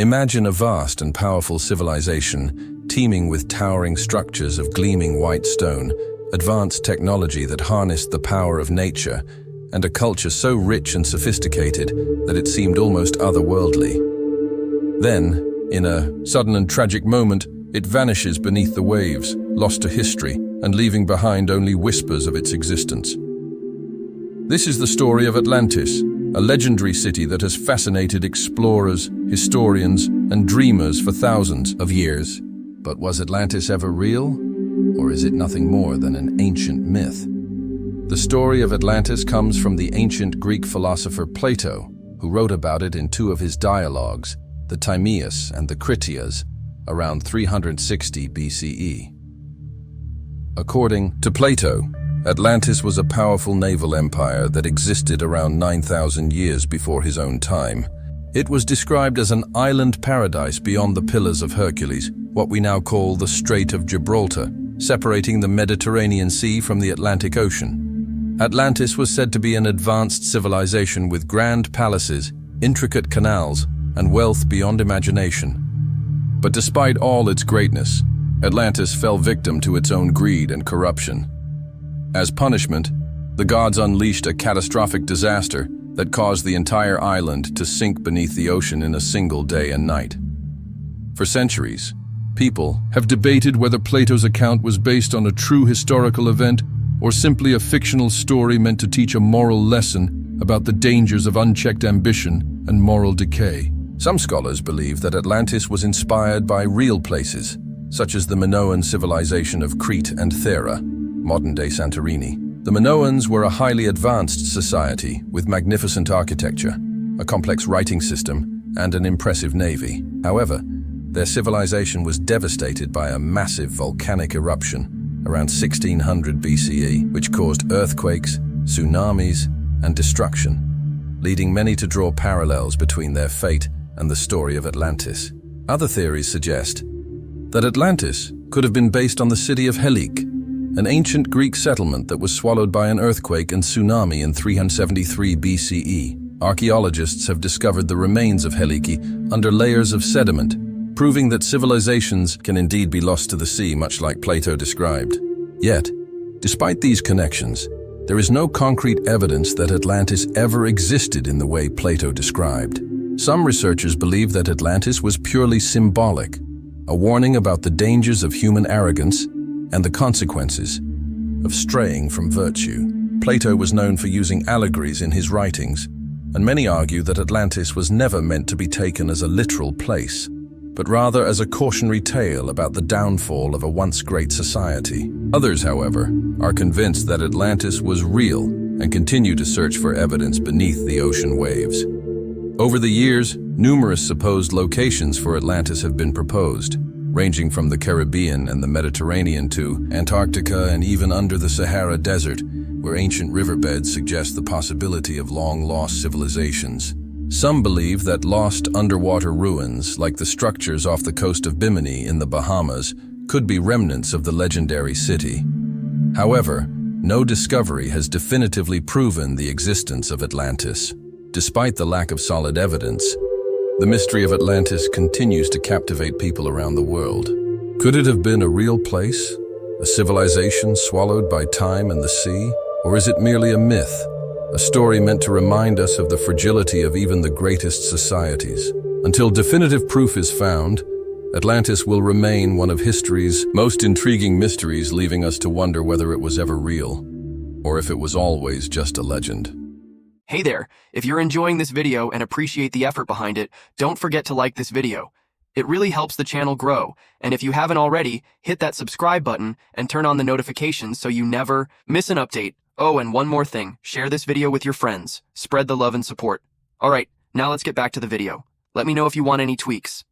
Imagine a vast and powerful civilization teeming with towering structures of gleaming white stone, advanced technology that harnessed the power of nature, and a culture so rich and sophisticated that it seemed almost otherworldly. Then, in a sudden and tragic moment, it vanishes beneath the waves, lost to history, and leaving behind only whispers of its existence. This is the story of Atlantis, a legendary city that has fascinated explorers, historians, and dreamers for thousands of years. But was Atlantis ever real? Or is it nothing more than an ancient myth? The story of Atlantis comes from the ancient Greek philosopher Plato, who wrote about it in two of his dialogues, the Timaeus and the Critias, around 360 BCE. According to Plato, Atlantis was a powerful naval empire that existed around 9,000 years before his own time. It was described as an island paradise beyond the Pillars of Hercules, what we now call the Strait of Gibraltar, separating the Mediterranean Sea from the Atlantic Ocean. Atlantis was said to be an advanced civilization with grand palaces, intricate canals, and wealth beyond imagination. But despite all its greatness, Atlantis fell victim to its own greed and corruption. As punishment, the gods unleashed a catastrophic disaster that caused the entire island to sink beneath the ocean in a single day and night. For centuries, people have debated whether Plato's account was based on a true historical event or simply a fictional story meant to teach a moral lesson about the dangers of unchecked ambition and moral decay. Some scholars believe that Atlantis was inspired by real places, such as the Minoan civilization of Crete and Thera, modern-day Santorini. The Minoans were a highly advanced society with magnificent architecture, a complex writing system, and an impressive navy. However, their civilization was devastated by a massive volcanic eruption around 1600 BCE, which caused earthquakes, tsunamis, and destruction, leading many to draw parallels between their fate and the story of Atlantis. Other theories suggest that Atlantis could have been based on the city of Helike, an ancient Greek settlement that was swallowed by an earthquake and tsunami in 373 BCE. Archaeologists have discovered the remains of Helike under layers of sediment, proving that civilizations can indeed be lost to the sea, much like Plato described. Yet, despite these connections, there is no concrete evidence that Atlantis ever existed in the way Plato described. Some researchers believe that Atlantis was purely symbolic, a warning about the dangers of human arrogance and the consequences of straying from virtue. Plato was known for using allegories in his writings, and many argue that Atlantis was never meant to be taken as a literal place, but rather as a cautionary tale about the downfall of a once great society. Others, however, are convinced that Atlantis was real and continue to search for evidence beneath the ocean waves. Over the years, numerous supposed locations for Atlantis have been proposed, ranging from the Caribbean and the Mediterranean to Antarctica and even under the Sahara Desert, where ancient riverbeds suggest the possibility of long-lost civilizations. Some believe that lost underwater ruins, like the structures off the coast of Bimini in the Bahamas, could be remnants of the legendary city. However, no discovery has definitively proven the existence of Atlantis. Despite the lack of solid evidence, the mystery of Atlantis continues to captivate people around the world. Could it have been a real place, a civilization swallowed by time and the sea? Or is it merely a myth, a story meant to remind us of the fragility of even the greatest societies? Until definitive proof is found, Atlantis will remain one of history's most intriguing mysteries, leaving us to wonder whether it was ever real, or if it was always just a legend. Hey there, if you're enjoying this video and appreciate the effort behind it, don't forget to like this video. It really helps the channel grow, and if you haven't already, hit that subscribe button and turn on the notifications so you never miss an update. Oh, and one more thing, share this video with your friends. Spread the love and support. Alright, now let's get back to the video. Let me know if you want any tweaks.